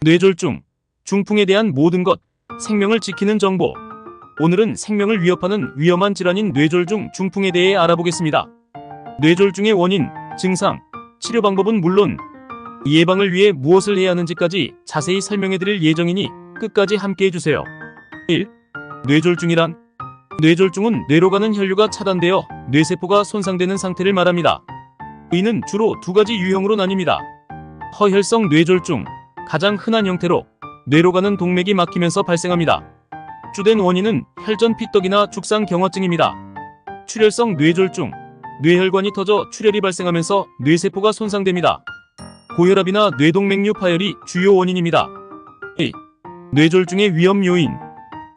뇌졸중, 중풍에 대한 모든 것, 생명을 지키는 정보. 오늘은 생명을 위협하는 위험한 질환인 뇌졸중, 중풍에 대해 알아보겠습니다. 뇌졸중의 원인, 증상, 치료 방법은 물론 예방을 위해 무엇을 해야 하는지까지 자세히 설명해드릴 예정이니 끝까지 함께해주세요. 1. 뇌졸중이란? 뇌졸중은 뇌로 가는 혈류가 차단되어 뇌세포가 손상되는 상태를 말합니다. 이는 주로 두 가지 유형으로 나뉩니다. 허혈성 뇌졸중, 가장 흔한 형태로 뇌로 가는 동맥이 막히면서 발생합니다. 주된 원인은 혈전 피떡이나 죽상경화증입니다. 출혈성 뇌졸중, 뇌혈관이 터져 출혈이 발생하면서 뇌세포가 손상됩니다. 고혈압이나 뇌동맥류 파열이 주요 원인입니다. 2. 뇌졸중의 위험 요인.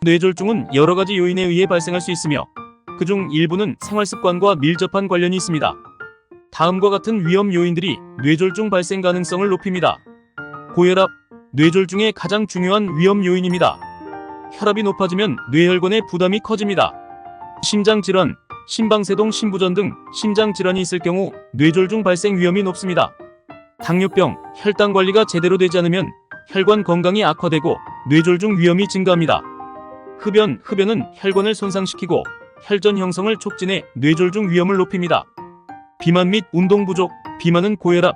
뇌졸중은 여러 가지 요인에 의해 발생할 수 있으며 그중 일부는 생활습관과 밀접한 관련이 있습니다. 다음과 같은 위험 요인들이 뇌졸중 발생 가능성을 높입니다. 고혈압, 뇌졸중의 가장 중요한 위험 요인입니다. 혈압이 높아지면 뇌혈관의 부담이 커집니다. 심장질환, 심방세동 심부전 등 심장질환이 있을 경우 뇌졸중 발생 위험이 높습니다. 당뇨병, 혈당 관리가 제대로 되지 않으면 혈관 건강이 악화되고 뇌졸중 위험이 증가합니다. 흡연은 혈관을 손상시키고 혈전 형성을 촉진해 뇌졸중 위험을 높입니다. 비만 및 운동 부족, 비만은 고혈압,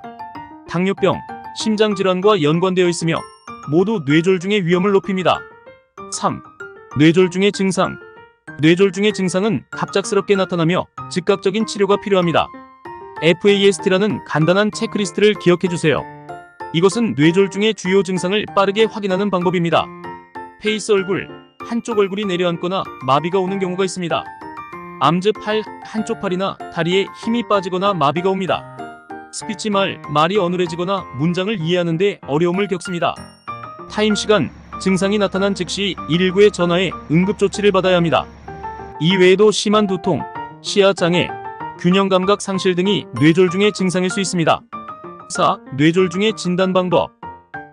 당뇨병, 심장질환과 연관되어 있으며 모두 뇌졸중의 위험을 높입니다. 3. 뇌졸중의 증상. 뇌졸중의 증상은 갑작스럽게 나타나며 즉각적인 치료가 필요합니다. FAST라는 간단한 체크리스트를 기억해주세요. 이것은 뇌졸중의 주요 증상을 빠르게 확인하는 방법입니다. 페이스 얼굴, 한쪽 얼굴이 내려앉거나 마비가 오는 경우가 있습니다. 암즈 팔, 한쪽 팔이나 다리에 힘이 빠지거나 마비가 옵니다. 스피치 말이 어눌해지거나 문장을 이해하는 데 어려움을 겪습니다. 타임 시간, 증상이 나타난 즉시 119에 전화해 응급조치를 받아야 합니다. 이외에도 심한 두통, 시야장애, 균형감각 상실 등이 뇌졸중의 증상일 수 있습니다. 4. 뇌졸중의 진단 방법.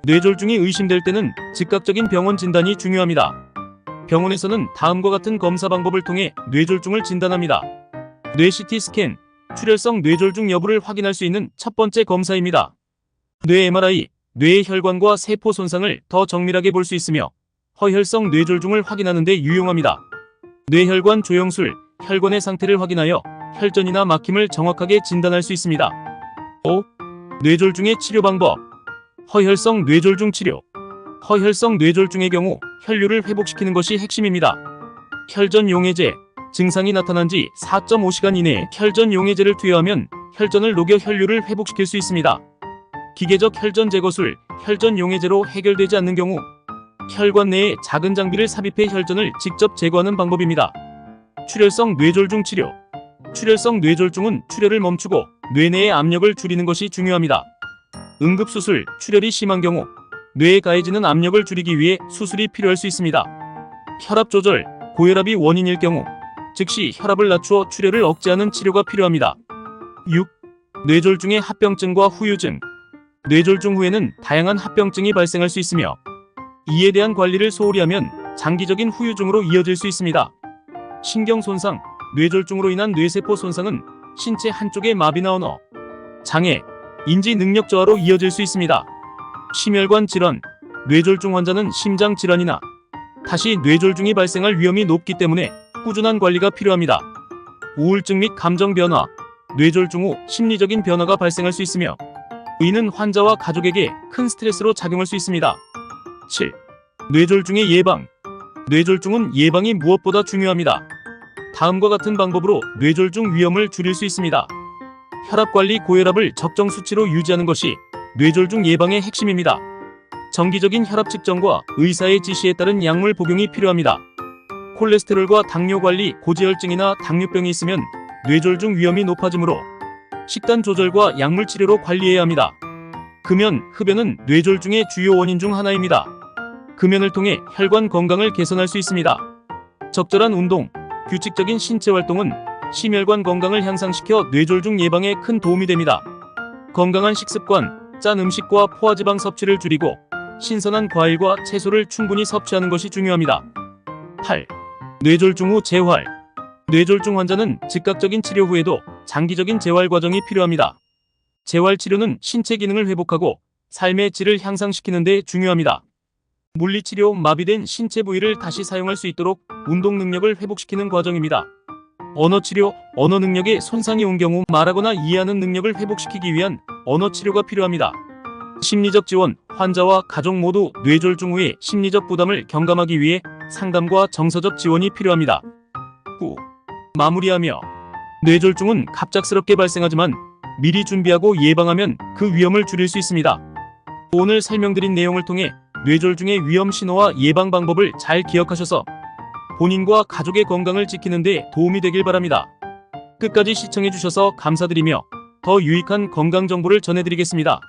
뇌졸중이 의심될 때는 즉각적인 병원 진단이 중요합니다. 병원에서는 다음과 같은 검사 방법을 통해 뇌졸중을 진단합니다. 뇌 CT 스캔, 출혈성 뇌졸중 여부를 확인할 수 있는 첫 번째 검사입니다. 뇌 MRI, 뇌의 혈관과 세포 손상을 더 정밀하게 볼 수 있으며 허혈성 뇌졸중을 확인하는 데 유용합니다. 뇌혈관 조영술, 혈관의 상태를 확인하여 혈전이나 막힘을 정확하게 진단할 수 있습니다. 5. 뇌졸중의 치료 방법. 허혈성 뇌졸중 치료. 허혈성 뇌졸중의 경우 혈류를 회복시키는 것이 핵심입니다. 혈전 용해제, 증상이 나타난 지 4.5시간 이내에 혈전 용해제를 투여하면 혈전을 녹여 혈류를 회복시킬 수 있습니다. 기계적 혈전 제거술, 혈전 용해제로 해결되지 않는 경우 혈관 내에 작은 장비를 삽입해 혈전을 직접 제거하는 방법입니다. 출혈성 뇌졸중 치료. 출혈성 뇌졸중은 출혈을 멈추고 뇌 내의 압력을 줄이는 것이 중요합니다. 응급수술, 출혈이 심한 경우 뇌에 가해지는 압력을 줄이기 위해 수술이 필요할 수 있습니다. 혈압 조절, 고혈압이 원인일 경우 즉시 혈압을 낮추어 출혈을 억제하는 치료가 필요합니다. 6. 뇌졸중의 합병증과 후유증. 뇌졸중 후에는 다양한 합병증이 발생할 수 있으며 이에 대한 관리를 소홀히 하면 장기적인 후유증으로 이어질 수 있습니다. 신경 손상, 뇌졸중으로 인한 뇌세포 손상은 신체 한쪽의 마비나 언어, 장애, 인지 능력 저하로 이어질 수 있습니다. 심혈관 질환, 뇌졸중 환자는 심장 질환이나 다시 뇌졸중이 발생할 위험이 높기 때문에 꾸준한 관리가 필요합니다. 우울증 및 감정 변화, 뇌졸중 후 심리적인 변화가 발생할 수 있으며 이는 환자와 가족에게 큰 스트레스로 작용할 수 있습니다. 7. 뇌졸중의 예방. 뇌졸중은 예방이 무엇보다 중요합니다. 다음과 같은 방법으로 뇌졸중 위험을 줄일 수 있습니다. 혈압관리, 고혈압을 적정 수치로 유지하는 것이 뇌졸중 예방의 핵심입니다. 정기적인 혈압 측정과 의사의 지시에 따른 약물 복용이 필요합니다. 콜레스테롤과 당뇨 관리, 고지혈증이나 당뇨병이 있으면 뇌졸중 위험이 높아지므로 식단 조절과 약물 치료로 관리해야 합니다. 금연, 흡연은 뇌졸중의 주요 원인 중 하나입니다. 금연을 통해 혈관 건강을 개선할 수 있습니다. 적절한 운동, 규칙적인 신체 활동은 심혈관 건강을 향상시켜 뇌졸중 예방에 큰 도움이 됩니다. 건강한 식습관, 짠 음식과 포화지방 섭취를 줄이고 신선한 과일과 채소를 충분히 섭취하는 것이 중요합니다. 8. 뇌졸중 후 재활. 뇌졸중 환자는 즉각적인 치료 후에도 장기적인 재활 과정이 필요합니다. 재활 치료는 신체 기능을 회복하고 삶의 질을 향상시키는 데 중요합니다. 물리치료, 마비된 신체 부위를 다시 사용할 수 있도록 운동 능력을 회복시키는 과정입니다. 언어치료, 언어 능력에 손상이 온 경우 말하거나 이해하는 능력을 회복시키기 위한 언어치료가 필요합니다. 심리적 지원, 환자와 가족 모두 뇌졸중 후의 심리적 부담을 경감하기 위해 상담과 정서적 지원이 필요합니다. 9. 마무리하며 뇌졸중은 갑작스럽게 발생하지만 미리 준비하고 예방하면 그 위험을 줄일 수 있습니다. 오늘 설명드린 내용을 통해 뇌졸중의 위험 신호와 예방 방법을 잘 기억하셔서 본인과 가족의 건강을 지키는 데 도움이 되길 바랍니다. 끝까지 시청해주셔서 감사드리며 더 유익한 건강 정보를 전해드리겠습니다.